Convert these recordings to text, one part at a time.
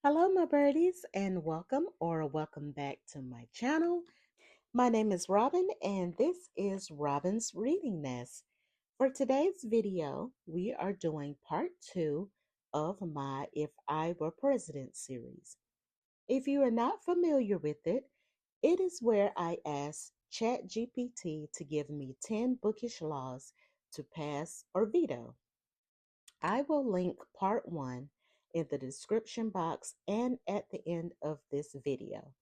Hello, my birdies, and welcome back to my channel. My name is Robin, and this is Robin's Reading Nest. For today's video, we are doing part two of my If I Were President series. If you are not familiar with it, it is where I ask ChatGPT to give me 10 bookish laws to pass or veto. I will link part one in the description box and at the end of this video.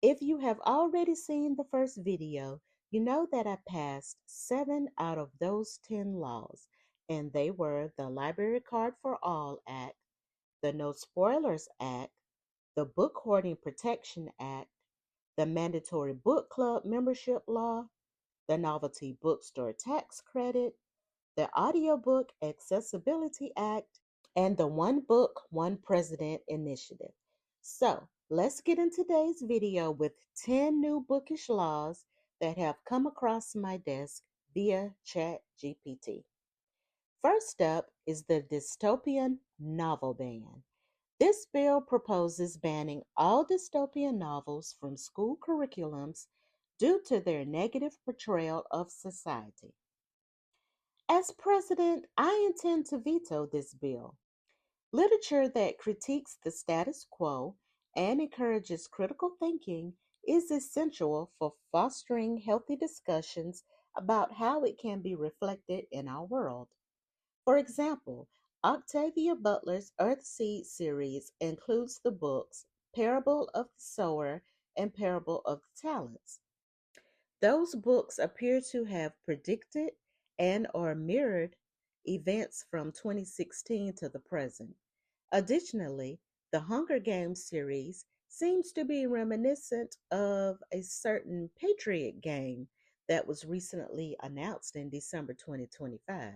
If you have already seen the first video, you know that I passed 7 out of those 10 laws, and they were the Library Card for All Act, the No Spoilers Act, the Book Hoarding Protection Act, the Mandatory Book Club Membership Law, the Novelty Bookstore Tax Credit, the Audiobook Accessibility Act, and the One Book, One President initiative. So let's get in today's video with 10 new bookish laws that have come across my desk via ChatGPT. First up is the dystopian novel ban. This bill proposes banning all dystopian novels from school curriculums due to their negative portrayal of society. As president, I intend to veto this bill. Literature that critiques the status quo and encourages critical thinking is essential for fostering healthy discussions about how it can be reflected in our world. For example, Octavia Butler's Earthseed series includes the books Parable of the Sower and Parable of the Talents. Those books appear to have predicted and or mirrored events from 2016 to the present. Additionally, the Hunger Games series seems to be reminiscent of a certain Patriot game that was recently announced in December 2025.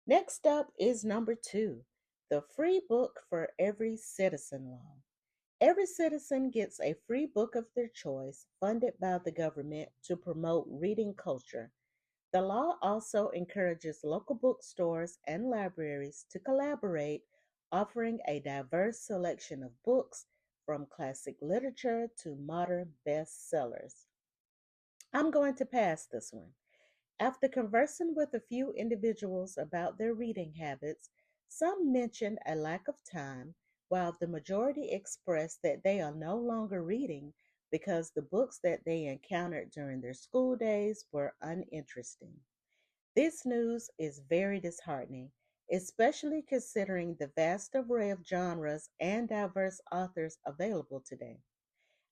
Next up is number two, the Free Book for Every Citizen law. Every citizen gets a free book of their choice funded by the government to promote reading culture. The law also encourages local bookstores and libraries to collaborate, offering a diverse selection of books from classic literature to modern bestsellers. I'm going to pass this one. After conversing with a few individuals about their reading habits, some mentioned a lack of time, while the majority expressed that they are no longer reading because the books that they encountered during their school days were uninteresting. This news is very disheartening, especially considering the vast array of genres and diverse authors available today.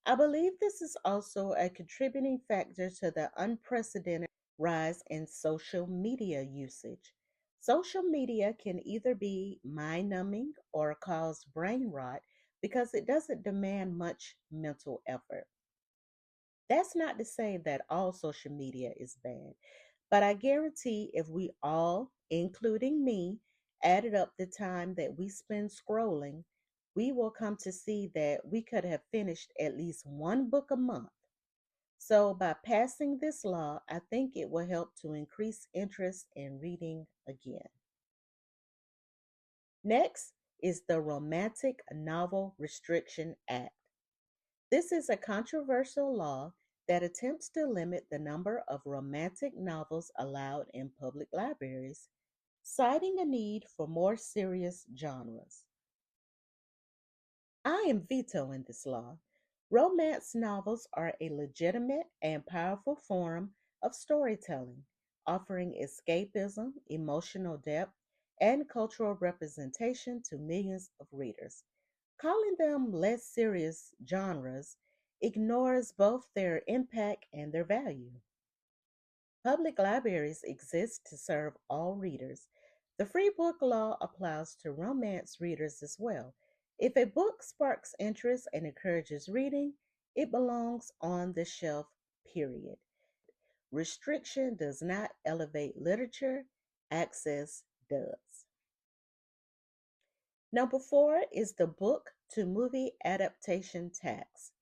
I believe this is also a contributing factor to the unprecedented rise in social media usage. Social media can either be mind numbing or cause brain rot because it doesn't demand much mental effort. That's not to say that all social media is bad, but I guarantee if we all, including me, added up the time that we spend scrolling, we will come to see that we could have finished at least one book a month. So, by passing this law, I think it will help to increase interest in reading again. Next is the Romantic Novel Restriction Act. This is a controversial law that attempts to limit the number of romantic novels allowed in public libraries, citing a need for more serious genres. I am vetoing this law. Romance novels are a legitimate and powerful form of storytelling, offering escapism, emotional depth, and cultural representation to millions of readers. Calling them less serious genres ignores both their impact and their value. Public libraries exist to serve all readers. The free book law applies to romance readers as well. If a book sparks interest and encourages reading, it belongs on the shelf, period. Restriction does not elevate literature, access does. Number four is the book to movie adaptation tax,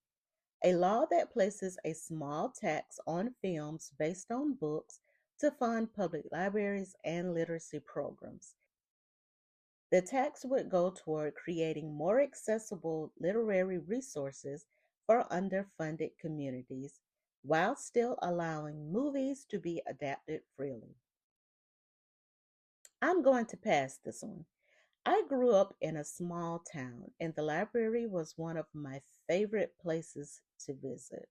a law that places a small tax on films based on books to fund public libraries and literacy programs. The tax would go toward creating more accessible literary resources for underfunded communities while still allowing movies to be adapted freely. I'm going to pass this one. I grew up in a small town, and the library was one of my favorite places to visit.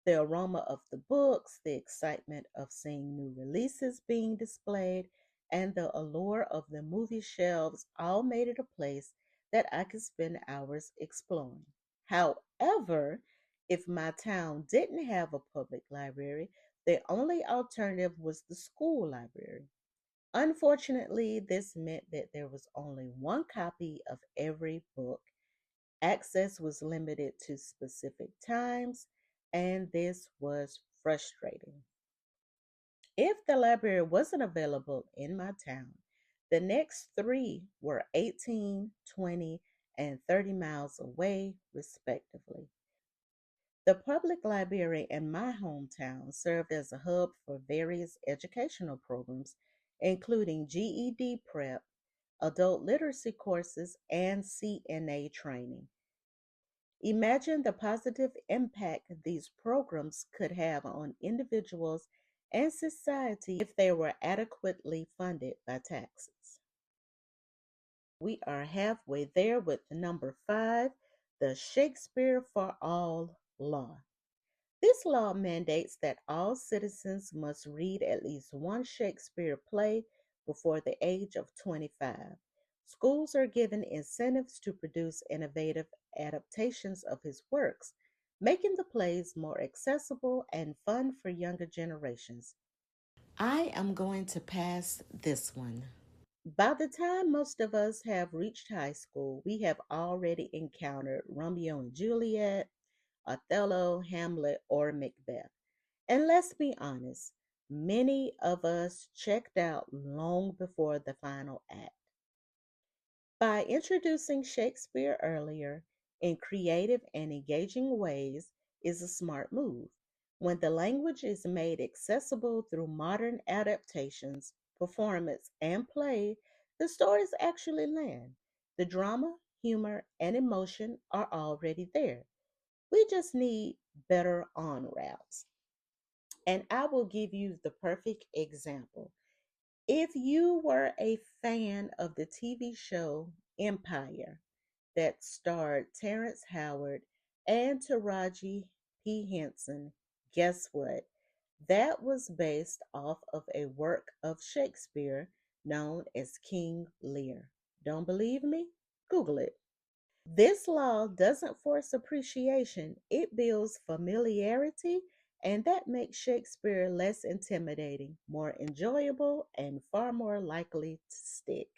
The aroma of the books, the excitement of seeing new releases being displayed, and the allure of the movie shelves all made it a place that I could spend hours exploring. However, if my town didn't have a public library, the only alternative was the school library. Unfortunately, this meant that there was only one copy of every book. Access was limited to specific times, and this was frustrating. If the library wasn't available in my town, the next three were 18, 20, and 30 miles away, respectively. The public library in my hometown served as a hub for various educational programs, including GED prep, adult literacy courses, and CNA training. Imagine the positive impact these programs could have on individuals and society if they were adequately funded by taxes. We are halfway there with number 5, the Shakespeare for All law. This law mandates that all citizens must read at least one Shakespeare play before the age of 25. Schools are given incentives to produce innovative adaptations of his works, making the plays more accessible and fun for younger generations. I am going to pass this one. By the time most of us have reached high school, we have already encountered Romeo and Juliet, Othello, Hamlet, or Macbeth. And let's be honest, many of us checked out long before the final act. By introducing Shakespeare earlier in creative and engaging ways is a smart move. When the language is made accessible through modern adaptations, performance, and play, the stories actually land. The drama, humor, and emotion are already there. We just need better on ramps. And I will give you the perfect example. If you were a fan of the TV show Empire that starred Terrence Howard and Taraji P. Henson, guess what? That was based off of a work of Shakespeare known as King Lear. Don't believe me? Google it. This law doesn't force appreciation, it builds familiarity, and that makes Shakespeare less intimidating, more enjoyable, and far more likely to stick.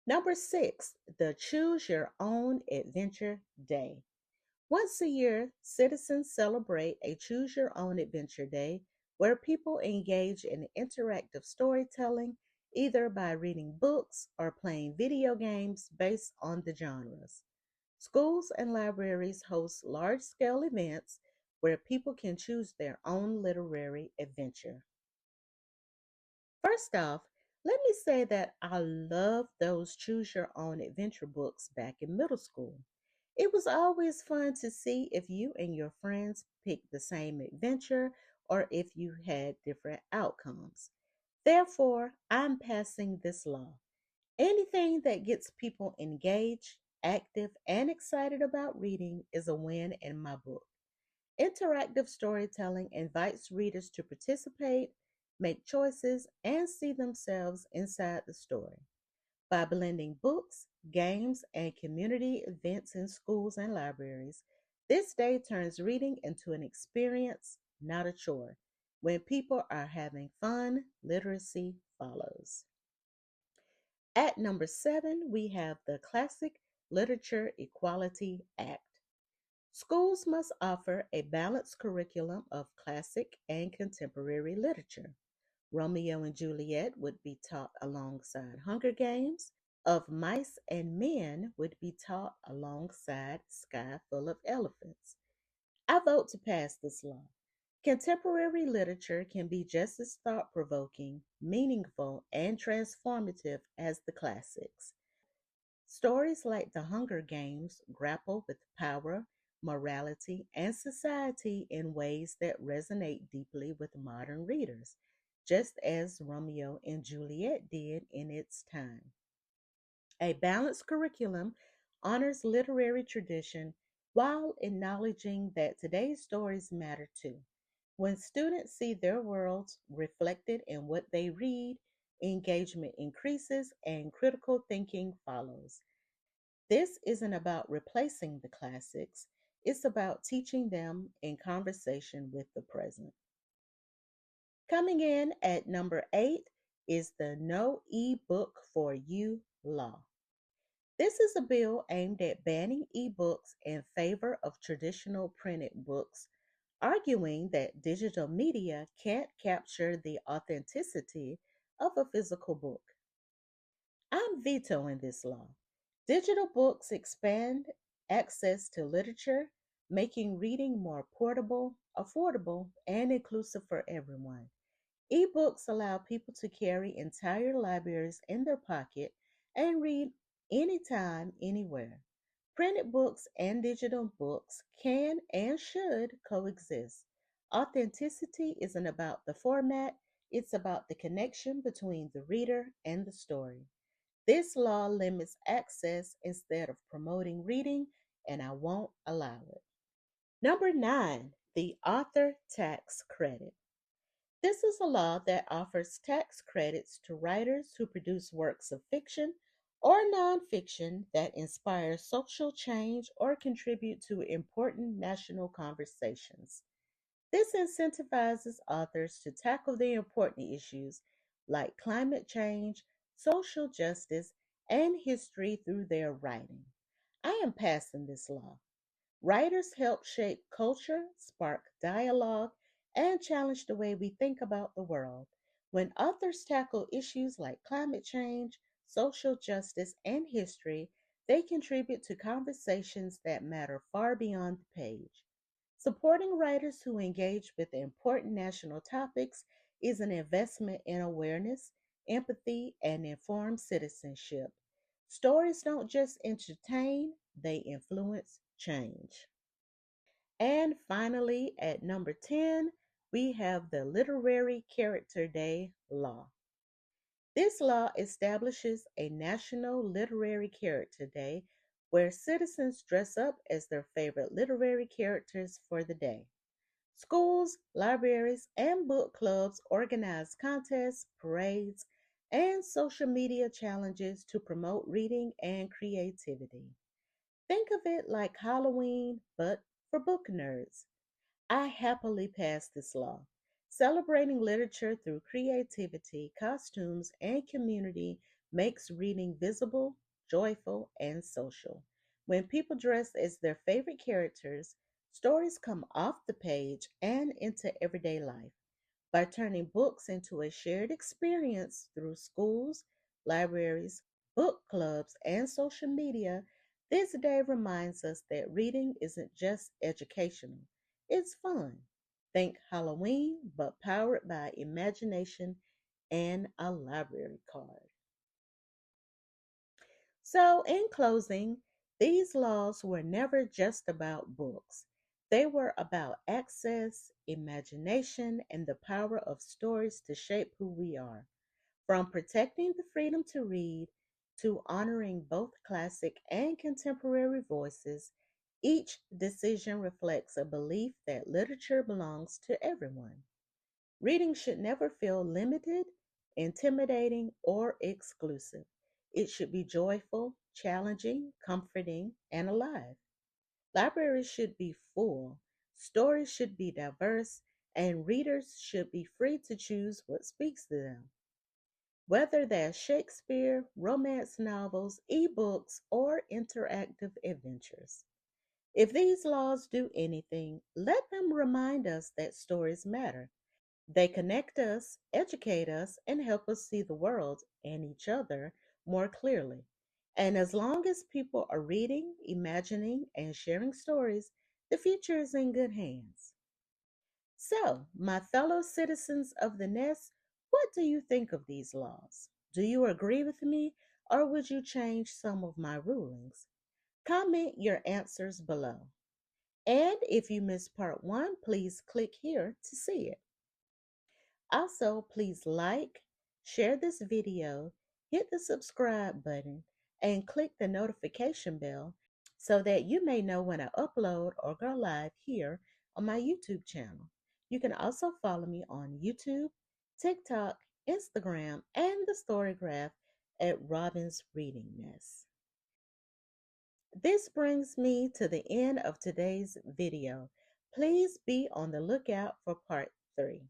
Number 6, the Choose Your Own Adventure Day. Once a year, citizens celebrate a Choose Your Own Adventure Day where people engage in interactive storytelling either by reading books or playing video games based on the genres. Schools and libraries host large scale events where people can choose their own literary adventure. First off, let me say that I loved those choose your own adventure books back in middle school. It was always fun to see if you and your friends picked the same adventure or if you had different outcomes. Therefore, I'm passing this law. Anything that gets people engaged, active, and excited about reading is a win in my book. Interactive storytelling invites readers to participate, make choices, and see themselves inside the story. By blending books, games, and community events in schools and libraries, this day turns reading into an experience, not a chore. When people are having fun, literacy follows. At number 7, we have the Classic Literature Equality Act. Schools must offer a balanced curriculum of classic and contemporary literature. Romeo and Juliet would be taught alongside Hunger Games. Of Mice and Men would be taught alongside Sky Full of Elephants. I vote to pass this law. Contemporary literature can be just as thought provoking, meaningful, and transformative as the classics. Stories like The Hunger Games grapple with power, morality, and society in ways that resonate deeply with modern readers, just as Romeo and Juliet did in its time. A balanced curriculum honors literary tradition while acknowledging that today's stories matter too. When students see their worlds reflected in what they read, engagement increases and critical thinking follows. This isn't about replacing the classics, it's about teaching them in conversation with the present. Coming in at number 8 is the No E-Book for You law. This is a bill aimed at banning ebooks in favor of traditional printed books, arguing that digital media can't capture the authenticity of a physical book. I'm vetoing this law. Digital books expand access to literature, making reading more portable, affordable, and inclusive for everyone. Ebooks allow people to carry entire libraries in their pocket and read anytime, anywhere. Printed books and digital books can and should coexist. Authenticity isn't about the format, it's about the connection between the reader and the story. This law limits access instead of promoting reading, and I won't allow it. Number 9, the author tax credit. This is a law that offers tax credits to writers who produce works of fiction or nonfiction that inspire social change or contribute to important national conversations. This incentivizes authors to tackle the important issues like climate change, social justice, and history through their writing. I am passing this law. Writers help shape culture, spark dialogue, and challenge the way we think about the world. When authors tackle issues like climate change, social justice, and history, they contribute to conversations that matter far beyond the page. Supporting writers who engage with important national topics is an investment in awareness, empathy, and informed citizenship. Stories don't just entertain, they influence change. And finally, at number 10, we have the Literary Character Day Law. This law establishes a National Literary Character Day where citizens dress up as their favorite literary characters for the day. Schools, libraries, and book clubs organize contests, parades, and social media challenges to promote reading and creativity. Think of it like Halloween, but for book nerds. I happily pass this law. Celebrating literature through creativity, costumes, and community makes reading visible, joyful, and social. When people dress as their favorite characters, stories come off the page and into everyday life. By turning books into a shared experience through schools, libraries, book clubs, and social media, this day reminds us that reading isn't just educational, it's fun. Think Halloween, but powered by imagination and a library card. So, in closing, these laws were never just about books. They were about access, imagination, and the power of stories to shape who we are. From protecting the freedom to read to honoring both classic and contemporary voices, each decision reflects a belief that literature belongs to everyone. Reading should never feel limited, intimidating, or exclusive. It should be joyful, challenging, comforting, and alive. Libraries should be full, stories should be diverse, and readers should be free to choose what speaks to them. Whether that's Shakespeare, romance novels, ebooks, or interactive adventures. If these laws do anything, let them remind us that stories matter. They connect us, educate us, and help us see the world and each other more clearly. And as long as people are reading, imagining, and sharing stories, the future is in good hands. So, my fellow citizens of the nest, what do you think of these laws? Do you agree with me, or would you change some of my rulings? Comment your answers below. And if you missed part one, please click here to see it. Also, please like, share this video, hit the subscribe button, and click the notification bell so that you may know when I upload or go live here on my YouTube channel. You can also follow me on YouTube, TikTok, Instagram, and the Storygraph at Robin's Reading Nest. This brings me to the end of today's video. Please be on the lookout for part 3.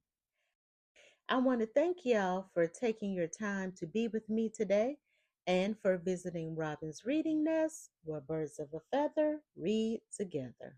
I want to thank y'all for taking your time to be with me today and for visiting Robin's Reading Nest, where birds of a feather read together.